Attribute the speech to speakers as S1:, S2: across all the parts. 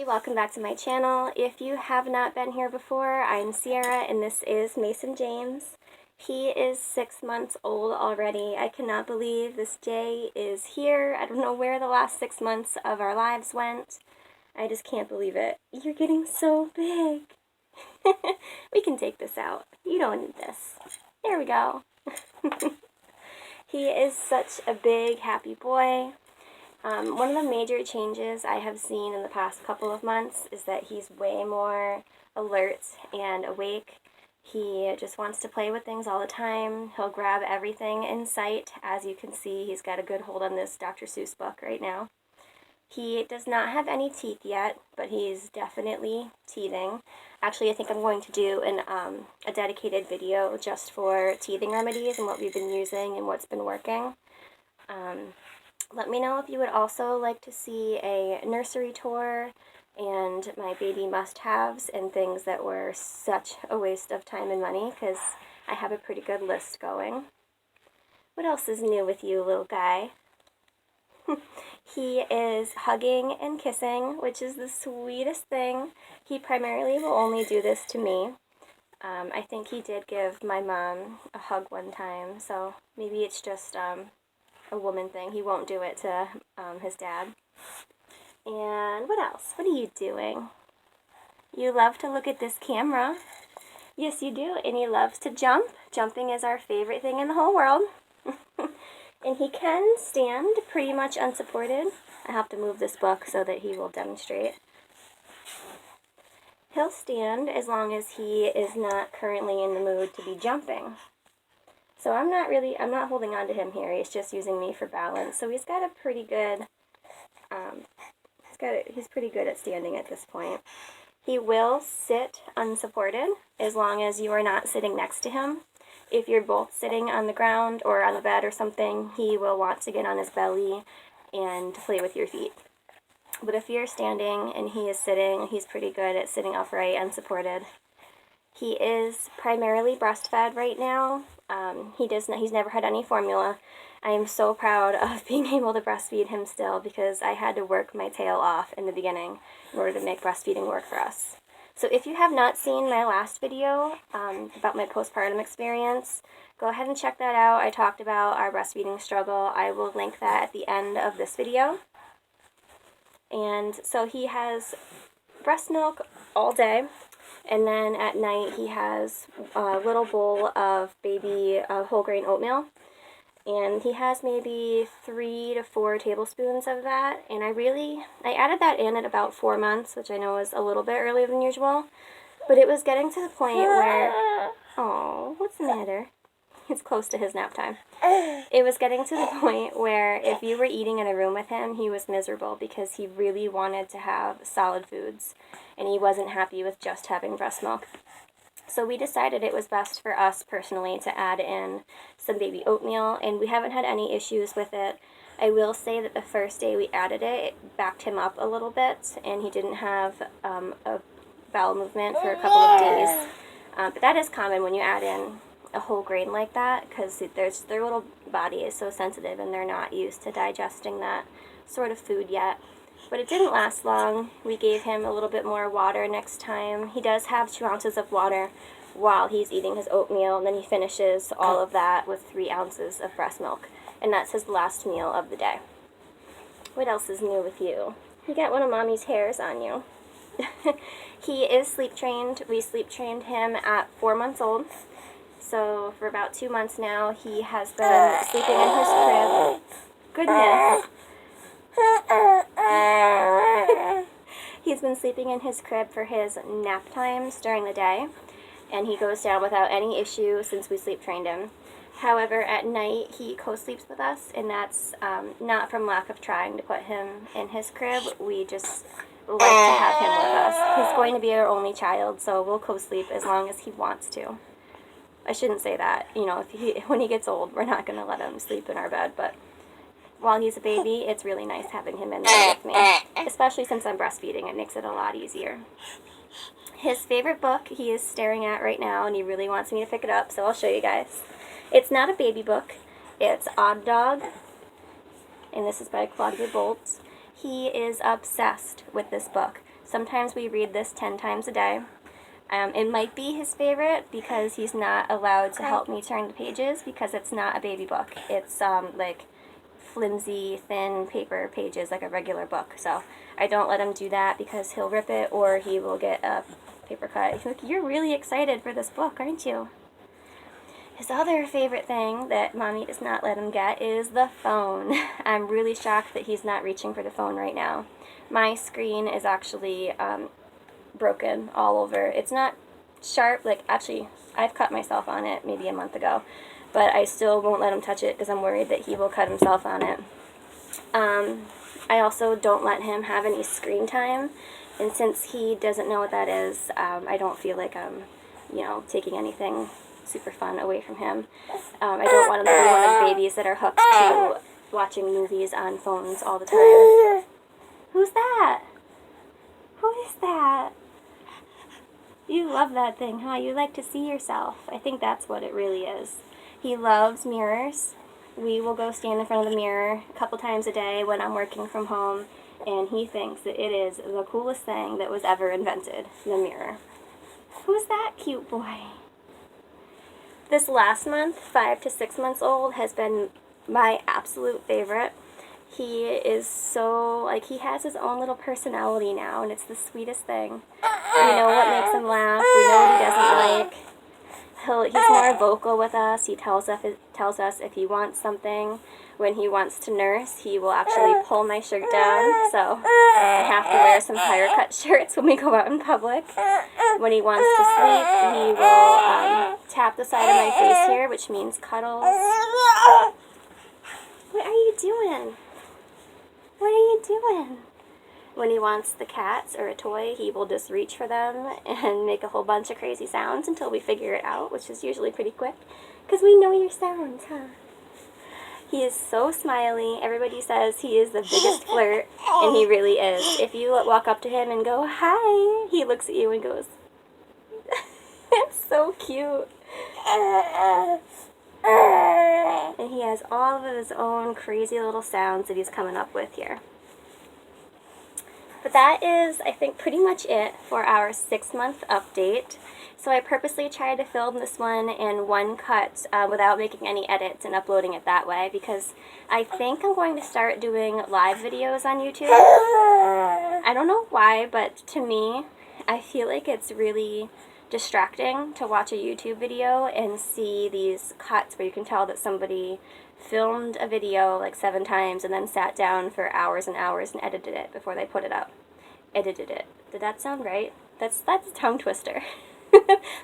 S1: Welcome back to my channel. If you have not been here before, I'm Sierra and this is Mason James. He is 6 months old already. I cannot believe this day is here. I don't know where the last 6 months of our lives went. I just can't believe it. You're getting so big. We can take this out. You don't need this. There we go. He is such a big, happy boy. One of the major changes I have seen in the past couple of months is that he's way more alert and awake. He just wants to play with things all the time. He'll grab everything in sight. As you can see, he's got a good hold on this Dr. Seuss book right now. He does not have any teeth yet, but he's definitely teething. Actually, I think I'm going to do a dedicated video just for teething remedies and what we've been using and what's been working. Let me know if you would also like to see a nursery tour and my baby must-haves and things that were such a waste of time and money, because I have a pretty good list going. What else is new with you, little guy? He is hugging and kissing, which is the sweetest thing. He primarily will only do this to me. I think he did give my mom a hug one time, so maybe it's just a woman thing. He won't do it to his dad. And what else? What are you doing? You love to look at this camera. Yes, you do. And he loves to jump. Jumping is our favorite thing in the whole world. And he can stand pretty much unsupported. I have to move this book so that he will demonstrate. He'll stand as long as he is not currently in the mood to be jumping. So I'm not holding on to him here. He's just using me for balance. So he's got a pretty good, he's pretty good at standing at this point. He will sit unsupported as long as you are not sitting next to him. If you're both sitting on the ground or on the bed or something, he will want to get on his belly and play with your feet. But if you're standing and he is sitting, he's pretty good at sitting upright unsupported. He is primarily breastfed right now. He's never had any formula. I am so proud of being able to breastfeed him still, because I had to work my tail off in the beginning in order to make breastfeeding work for us. So if you have not seen my last video about my postpartum experience, go ahead and check that out. I talked about our breastfeeding struggle. I will link that at the end of this video. And so he has breast milk all day. And then at night he has a little bowl of baby whole grain oatmeal. And he has maybe 3 to 4 tablespoons of that. And I added that in at about 4 months, which I know is a little bit earlier than usual. But it was getting to the point where, oh, what's the matter? It's close to his nap time. It was getting to the point where if you were eating in a room with him, he was miserable because he really wanted to have solid foods. And he wasn't happy with just having breast milk. So we decided it was best for us personally to add in some baby oatmeal, and we haven't had any issues with it. I will say that the first day we added it, it backed him up a little bit, and he didn't have a bowel movement for a couple of days. But that is common when you add in a whole grain like that, because their little body is so sensitive and they're not used to digesting that sort of food yet. But it didn't last long. We gave him a little bit more water next time. He does have 2 ounces of water while he's eating his oatmeal, and then he finishes all of that with 3 ounces of breast milk. And that's his last meal of the day. What else is new with you? You got one of Mommy's hairs on you. He is sleep trained. We sleep trained him at 4 months old. So for about 2 months now, he has been sleeping in his crib. Goodness. He's been sleeping in his crib for his nap times during the day, and he goes down without any issue since we sleep trained him. However, at night he co-sleeps with us, and that's not from lack of trying to put him in his crib. We just like to have him with us. He's going to be our only child, so we'll co-sleep as long as he wants to. I shouldn't say that. You know, when he gets old, we're not going to let him sleep in our bed, but while he's a baby, it's really nice having him in there with me, especially since I'm breastfeeding. It makes it a lot easier. His favorite book he is staring at right now, and he really wants me to pick it up, so I'll show you guys. It's not a baby book. It's Odd Dog, and this is by Claudia Boltz. He is obsessed with this book. Sometimes we read this 10 times a day. It might be his favorite because he's not allowed to help me turn the pages because it's not a baby book. It's like flimsy, thin paper pages like a regular book. So I don't let him do that because he'll rip it or he will get a paper cut. He's like, you're really excited for this book, aren't you? His other favorite thing that Mommy does not let him get is the phone. I'm really shocked that he's not reaching for the phone right now. My screen is actually broken all over. It's not sharp, like actually I've cut myself on it maybe a month ago, but I still won't let him touch it because I'm worried that he will cut himself on it. I also don't let him have any screen time, and since he doesn't know what that is, I don't feel like I'm, taking anything super fun away from him. I don't want him to be one of the babies that are hooked to watching movies on phones all the time. Who's that? Who is that? You love that thing, huh? You like to see yourself. I think that's what it really is. He loves mirrors. We will go stand in front of the mirror a couple times a day when I'm working from home, and he thinks that it is the coolest thing that was ever invented, the mirror. Who's that cute boy? This last month, 5 to 6 months old, has been my absolute favorite. He is so, he has his own little personality now, and it's the sweetest thing. We know what makes him laugh. We know what he doesn't like. He's more vocal with us. He tells us if he wants something. When he wants to nurse, he will actually pull my shirt down, so I have to wear some higher cut shirts when we go out in public. When he wants to sleep, he will tap the side of my face here, which means cuddles. What are you doing? What are you doing? When he wants the cats or a toy, he will just reach for them and make a whole bunch of crazy sounds until we figure it out, which is usually pretty quick, because we know your sounds, huh? He is so smiley. Everybody says he is the biggest flirt, and he really is. If you walk up to him and go, hi, he looks at you and goes, it's so cute. And he has all of his own crazy little sounds that he's coming up with here. But that is, I think, pretty much it for our 6-month update. So I purposely tried to film this one in one cut without making any edits and uploading it that way, because I think I'm going to start doing live videos on YouTube. I don't know why, but to me, I feel like it's really distracting to watch a YouTube video and see these cuts where you can tell that somebody filmed a video like 7 times and then sat down for hours and hours and edited it before they put it up. Edited it. Did that sound right? That's a tongue twister.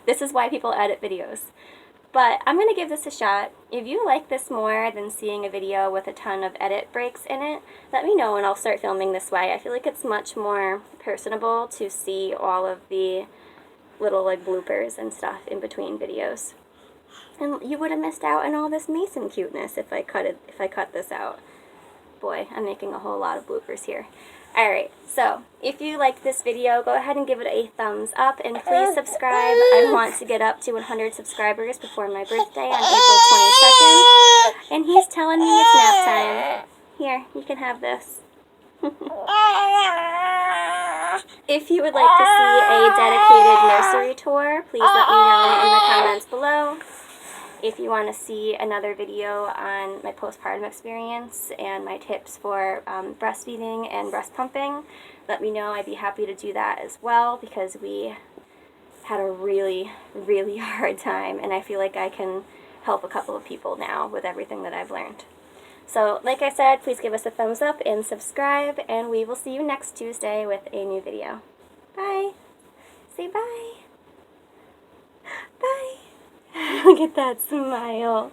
S1: This is why people edit videos. But I'm going to give this a shot. If you like this more than seeing a video with a ton of edit breaks in it, let me know and I'll start filming this way. I feel like it's much more personable to see all of the little bloopers and stuff in between videos. And you would have missed out on all this Mason cuteness if I cut this out. Boy, I'm making a whole lot of bloopers here. Alright, so if you liked this video, go ahead and give it a thumbs up, and please subscribe. I want to get up to 100 subscribers before my birthday on April 22nd. And he's telling me it's nap time. Here, you can have this. If you would like to see a dedicated nursery tour, please let me know in the comments below. If you want to see another video on my postpartum experience and my tips for breastfeeding and breast pumping, let me know. I'd be happy to do that as well, because we had a really, really hard time, and I feel like I can help a couple of people now with everything that I've learned. So, like I said, please give us a thumbs up and subscribe, and we will see you next Tuesday with a new video. Bye! Say bye! Bye! Look at that smile.